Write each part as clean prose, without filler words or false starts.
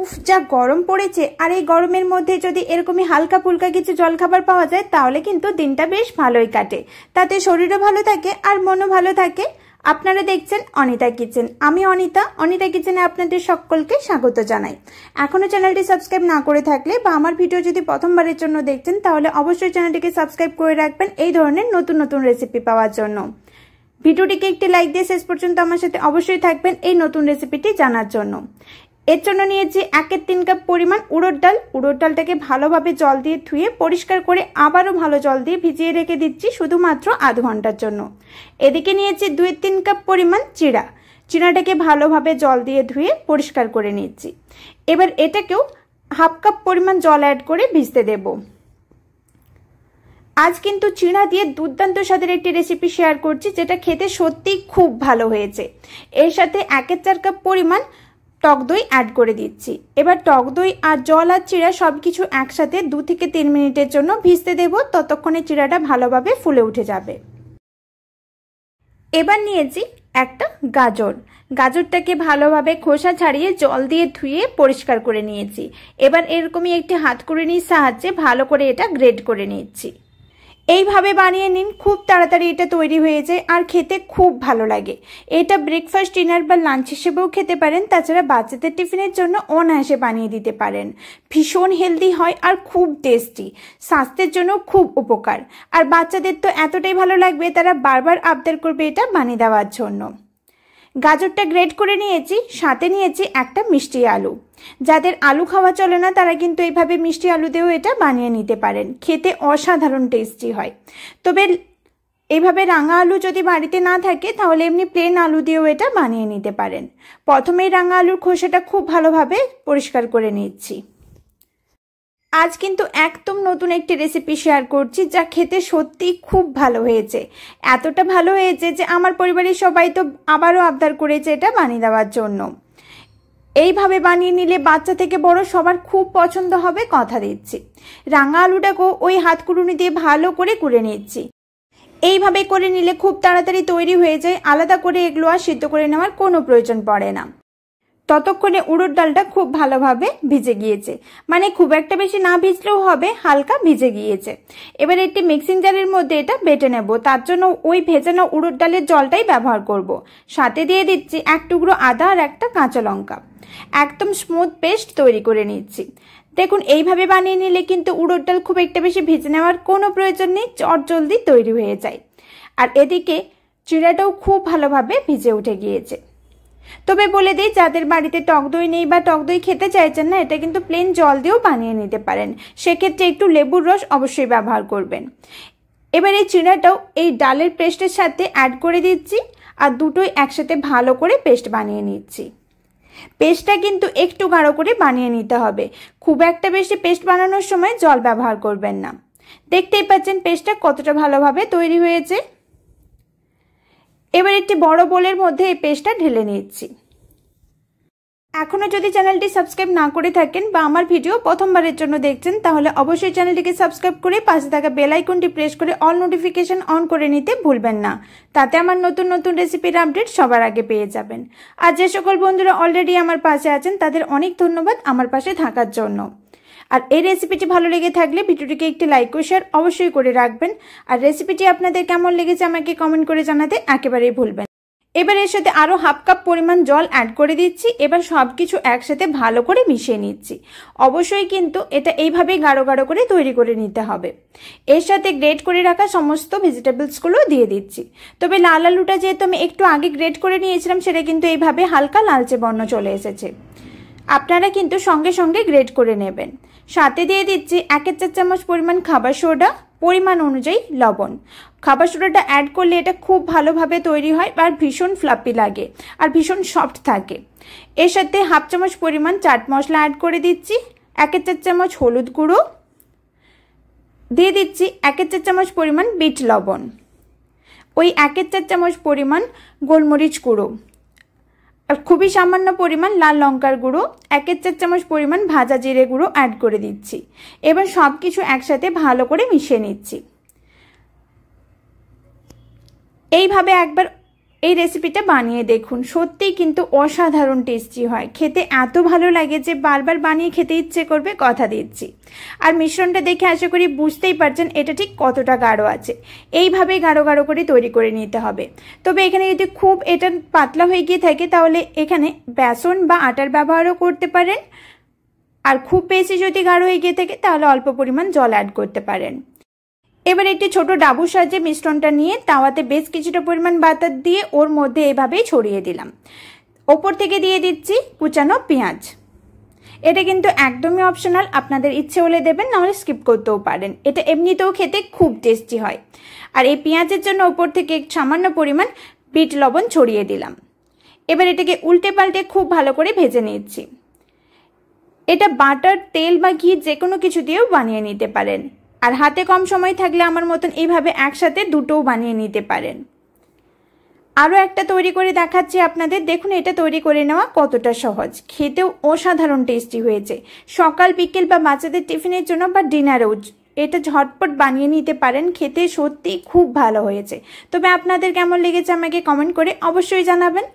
উফ, যা গরম পড়েছে, আর এই গরমের মধ্যে যদি এরকমই হালকা ফুলকা কিছু জলখাবার পাওয়া যায় তাহলে কিন্তু দিনটা বেশ ভালোই কাটে, তাতে শরীরও ভালো থাকে আর মনও ভালো থাকে। আপনারা দেখছেন অনিতা কিচেন, আমি অনিতা কিচেনে আপনাদের সকলকে স্বাগত জানাই। এখনো চ্যানেলটি সাবস্ক্রাইব না করে থাকলে বা আমার ভিডিও যদি প্রথমবারের জন্য দেখছেন তাহলে অবশ্যই চ্যানেলটিকে সাবস্ক্রাইব করে রাখবেন এই ধরনের নতুন নতুন রেসিপি পাওয়ার জন্য। ভিডিওটিকে একটি লাইক দিয়ে শেষ পর্যন্ত আমার সাথে অবশ্যই থাকবেন এই নতুন রেসিপিটি জানার জন্য। এর জন্য নিয়েছি 1-3 কাপ পরিমাণ উড়দ ডাল। উড়দ ডালটাকে ভালোভাবে জল দিয়ে ধুয়ে পরিষ্কার করে আবারও ভালো জল দিয়ে ভিজিয়ে রেখে দিচ্ছি শুধুমাত্র আধ ঘন্টার জন্য। এদিকে নিয়েছি 2-3 কাপ পরিমাণ চিড়াটাকে ভালোভাবে জল দিয়ে ধুয়ে পরিষ্কার করে নিচ্ছি। এবার এটাকেও হাফ কাপ পরিমাণ জল অ্যাড করে ভিজতে দেব। আজ কিন্তু চিড়া দিয়ে দুর্দান্ত স্বাদের একটি রেসিপি শেয়ার করছি যেটা খেতে সত্যিই খুব ভালো হয়েছে। এর সাথে 1-4 কাপ পরিমাণ টক দই অ্যাড করে দিচ্ছি। এবার টক দই আর জল আর চিড়া সবকিছু একসাথে 2 থেকে 3 মিনিটের জন্য ভিজতে দেব, ততক্ষণে চিড়াটা ভালোভাবে ফুলে উঠে যাবে। এবার নিয়েছি একটা গাজরটাকে ভালোভাবে খোসা ছাড়িয়ে জল দিয়ে ধুয়ে পরিষ্কার করে নিয়েছি। এবার এরকমই একটি হাতকুড়ির সাহায্যে ভালো করে এটা গ্রেট করে নিচ্ছি। এইভাবে বানিয়ে নিন, খুব তাড়াতাড়ি এটা তৈরি হয়ে যায় আর খেতে খুব ভালো লাগে। এটা ব্রেকফাস্ট, ডিনার বা লাঞ্চ হিসেবেও খেতে পারেন, তাছাড়া বাচ্চাদের টিফিনের জন্য অনায়াসে বানিয়ে দিতে পারেন। ভীষণ হেলদি হয় আর খুব টেস্টি, স্বাস্থ্যের জন্য খুব উপকার। আর বাচ্চাদের তো এতটাই ভালো লাগবে তারা বারবার আবদার করবে এটা বানিয়ে দেওয়ার জন্য। গাজরটা গ্রেট করে নিয়েছি, সাথে নিয়েছি একটা মিষ্টি আলু। যাদের আলু খাওয়া চলে না তারা কিন্তু এইভাবে মিষ্টি আলু দিয়েও এটা বানিয়ে নিতে পারেন, খেতে অসাধারণ টেস্টি হয়। তবে এইভাবে রাঙা আলু যদি বাড়িতে না থাকে তাহলে এমনি প্লেন আলু দিয়েও এটা বানিয়ে নিতে পারেন। প্রথমেই রাঙা আলুর খোসাটা খুব ভালোভাবে পরিষ্কার করে নিচ্ছি। আজ কিন্তু একদম নতুন একটি রেসিপি শেয়ার করছি যা খেতে সত্যি খুব ভালো হয়েছে। এতটা ভালো হয়েছে যে আমার পরিবারের সবাই তো আবারও আবদার করেছে এটা বানিয়ে দেওয়ার জন্য। এইভাবে বানিয়ে নিলে বাচ্চা থেকে বড় সবার খুব পছন্দ হবে, কথা দিচ্ছি। রাঙা আলুটাকেও ওই হাতকুড়ুনি দিয়ে ভালো করে কুড়ে নিচ্ছি। এইভাবে করে নিলে খুব তাড়াতাড়ি তৈরি হয়ে যায়, আলাদা করে এগুলো আর সিদ্ধ করে নেওয়ার কোনো প্রয়োজন পড়ে না। ততক্ষণে উড়দ ডালটা খুব ভালোভাবে ভিজে গিয়েছে, মানে খুব একটা বেশি না ভিজলেও হবে, হালকা ভিজে গিয়েছে। এবার একটি মিক্সিং জারের মধ্যে এটা বেটে নেব, তার জন্য ওই ভেজানো উড়দ ডালের জলটাই ব্যবহার করব। সাথে দিয়ে দিচ্ছি 1 টুকরো আদা আর একটা কাঁচা লঙ্কা। একদম স্মুথ পেস্ট তৈরি করে নিচ্ছি। দেখুন এইভাবে বানিয়ে নিলে কিন্তু উড়দ ডাল খুব একটা বেশি ভেজে নেওয়ার কোনো প্রয়োজন নেই, চটজলদি তৈরি হয়ে যায়। আর এদিকে চিড়াটাও খুব ভালোভাবে ভিজে উঠে গিয়েছে। তবে বলে দিই, যাদের বাড়িতে টক দই নেই বা টক দই খেতে চাইছেন না, এটা কিন্তু প্লেন জল দিয়েও বানিয়ে নিতে পারেন, সেক্ষেত্রে একটু লেবুর রস অবশ্যই ব্যবহার করবেন। এবার এই চিড়াটাও এই ডালের পেস্টের সাথে অ্যাড করে দিচ্ছি আর দুটোই একসাথে ভালো করে পেস্ট বানিয়ে নিচ্ছি। পেস্টটা কিন্তু একটু গাঢ় করে বানিয়ে নিতে হবে, খুব একটা বেশি পেস্ট বানানোর সময় জল ব্যবহার করবেন না। দেখতেই পাচ্ছেন পেস্টটা কতটা ভালোভাবে তৈরি হয়েছে। এবার একটি বড় বোলের মধ্যে এই পেস্টটা ঢেলে নিচ্ছি। এখনো যদি চ্যানেলটি সাবস্ক্রাইব না করে থাকেন বা আমার ভিডিও প্রথমবারের জন্য দেখছেন তাহলে অবশ্যই চ্যানেলটিকে সাবস্ক্রাইব করে পাশে থাকা বেল আইকনটি প্রেস করে অল নোটিফিকেশন অন করে নিতে ভুলবেন না, তাতে আমার নতুন নতুন রেসিপির আপডেট সবার আগে পেয়ে যাবেন। আর যে সকল বন্ধুরা অলরেডি আমার পাশে আছেন তাদের অনেক ধন্যবাদ আমার পাশে থাকার জন্য। আর এই রেসিপিটি ভালো লেগে থাকলে ভিডিওটিকে একটি লাইক ও শেয়ার অবশ্যই করে রাখবেন। আর রেসিপিটি আপনাদের কেমন লেগেছে আমাকে কমেন্ট করে জানাতে একেবারেই ভুলবেন। এবার এর সাথে আরো হাফ কাপ পরিমাণ জল অ্যাড করে দিচ্ছি। এবার সবকিছু একসাথে ভালো করে মিশিয়ে নিচ্ছি। অবশ্যই কিন্তু এটা এইভাবেই গাঢ় গাঢ় করে তৈরি করে নিতে হবে। এর সাথে গ্রেট করে রাখা সমস্ত ভেজিটেবলসগুলো দিয়ে দিচ্ছি। তবে লাল আলুটা যেহেতু আমি একটু আগে গ্রেট করে নিয়েছিলাম সেটা কিন্তু এইভাবে হালকা লালচে বর্ণ চলে এসেছে, আপনারা কিন্তু সঙ্গে সঙ্গে গ্রেট করে নেবেন। সাথে দিয়ে দিচ্ছি 1-4 চামচ পরিমাণ খাবার সোডা, পরিমাণ অনুযায়ী লবণ। খাবার সোডাটা অ্যাড করলে এটা খুব ভালোভাবে তৈরি হয় আর ভীষণ ফ্লাফি লাগে আর ভীষণ সফট থাকে। এর সাথে হাফ চামচ পরিমাণ চাট মশলা অ্যাড করে দিচ্ছি, 1-4 চামচ হলুদ গুঁড়ো দিয়ে দিচ্ছি, 1-4 চামচ পরিমাণ বিট লবণ, ওই 1-4 চামচ পরিমাণ গোলমরিচ গুঁড়ো, আর খুবই সামান্য পরিমাণ লাল লঙ্কার গুঁড়ো, 1-4 চামচ পরিমাণ ভাজা জিরে গুঁড়ো অ্যাড করে দিচ্ছি। এবার সব কিছু একসাথে ভালো করে মিশিয়ে নিচ্ছি। এইভাবে একবার এই রেসিপিটা বানিয়ে দেখুন, সত্যিই কিন্তু অসাধারণ টেস্টি হয়, খেতে এত ভালো লাগে যে বারবার বানিয়ে খেতে ইচ্ছে করবে, কথা দিচ্ছি। আর মিশ্রণটা দেখে আশা করি বুঝতেই পারছেন এটা ঠিক কতটা গাঢ় আছে। এইভাবে গাঢ় গাঢ় করে তৈরি করে নিতে হবে। তবে এখানে যদি খুব এটা পাতলা হয়ে গিয়ে থাকে তাহলে এখানে বেসন বা আটার ব্যবহারও করতে পারেন, আর খুব বেশি যদি গাঢ় হয়ে গিয়ে থাকে তাহলে অল্প পরিমাণ জল অ্যাড করতে পারেন। এবার একটি ছোট ডাবুর সাহায্যে মিশ্রণটা নিয়ে তাওয়াতে বেশ কিছুটা পরিমাণ বাটার দিয়ে ওর মধ্যে এভাবেই ছড়িয়ে দিলাম। ওপর থেকে দিয়ে দিচ্ছি কুচানো পেঁয়াজ। এটা কিন্তু একদমই অপশনাল, আপনাদের ইচ্ছে হলে দেবেন, নাহলে স্কিপ করতেও পারেন। এটা এমনিতেও খেতে খুব টেস্টি হয়। আর এই পেঁয়াজের জন্য ওপর থেকে সামান্য পরিমাণ বিট লবণ ছড়িয়ে দিলাম। এবার এটাকে উল্টে পাল্টে খুব ভালো করে ভেজে নিচ্ছি। এটা বাটার, তেল বা ঘি যে কোনো কিছু দিয়েও বানিয়ে নিতে পারেন। আর হাতে কম সময় থাকলে আমার মতন এইভাবে একসাথে দুটোও বানিয়ে নিতে পারেন। আরও একটা তৈরি করে দেখাচ্ছি আপনাদের, দেখুন এটা তৈরি করে নেওয়া কতটা সহজ, খেতেও অসাধারণ টেস্টি হয়েছে। সকাল বিকেল বা বাচ্চাদের টিফিনের জন্য বা ডিনারেও এটা ঝটপট বানিয়ে নিতে পারেন, খেতে সত্যি খুব ভালো হয়েছে। তবে আপনাদের কেমন লেগেছে আমাকে কমেন্ট করে অবশ্যই জানাবেন।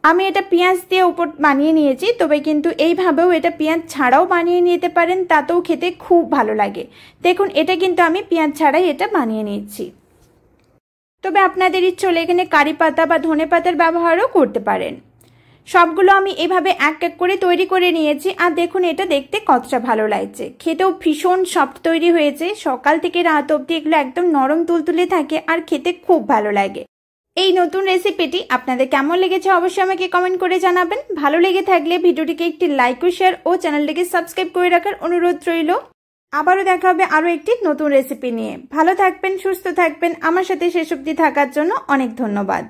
আমি এটা পেঁয়াজ দিয়ে উপর বানিয়ে নিয়েছি, তবে কিন্তু এইভাবেও এটা পেঁয়াজ ছাড়াও বানিয়ে নিতে পারেন, তাতেও খেতে খুব ভালো লাগে। দেখুন এটা কিন্তু আমি পেঁয়াজ ছাড়াই এটা বানিয়ে নিচ্ছি। তবে আপনাদের ইচ্ছে হলে এখানে কারি পাতা বা ধনে পাতার ব্যবহারও করতে পারেন। সবগুলো আমি এভাবে এক এক করে তৈরি করে নিয়েছি। আর দেখুন এটা দেখতে কতটা ভালো লাগছে, খেতেও ভীষণ সফট তৈরি হয়েছে। সকাল থেকে রাত অবধি এগুলো একদম নরম তুলতুলে থাকে আর খেতে খুব ভালো লাগে। এই নতুন রেসিপিটি আপনাদের কেমন লেগেছে অবশ্যই আমাকে কমেন্ট করে জানাবেন। ভালো লেগে থাকলে ভিডিওটিকে একটি লাইক ও শেয়ার ও চ্যানেলটিকে সাবস্ক্রাইব করে রাখার অনুরোধ রইল। আবারও দেখা হবে আরও একটি নতুন রেসিপি নিয়ে। ভালো থাকবেন, সুস্থ থাকবেন। আমার সাথে শেষ অবধি থাকার জন্য অনেক ধন্যবাদ।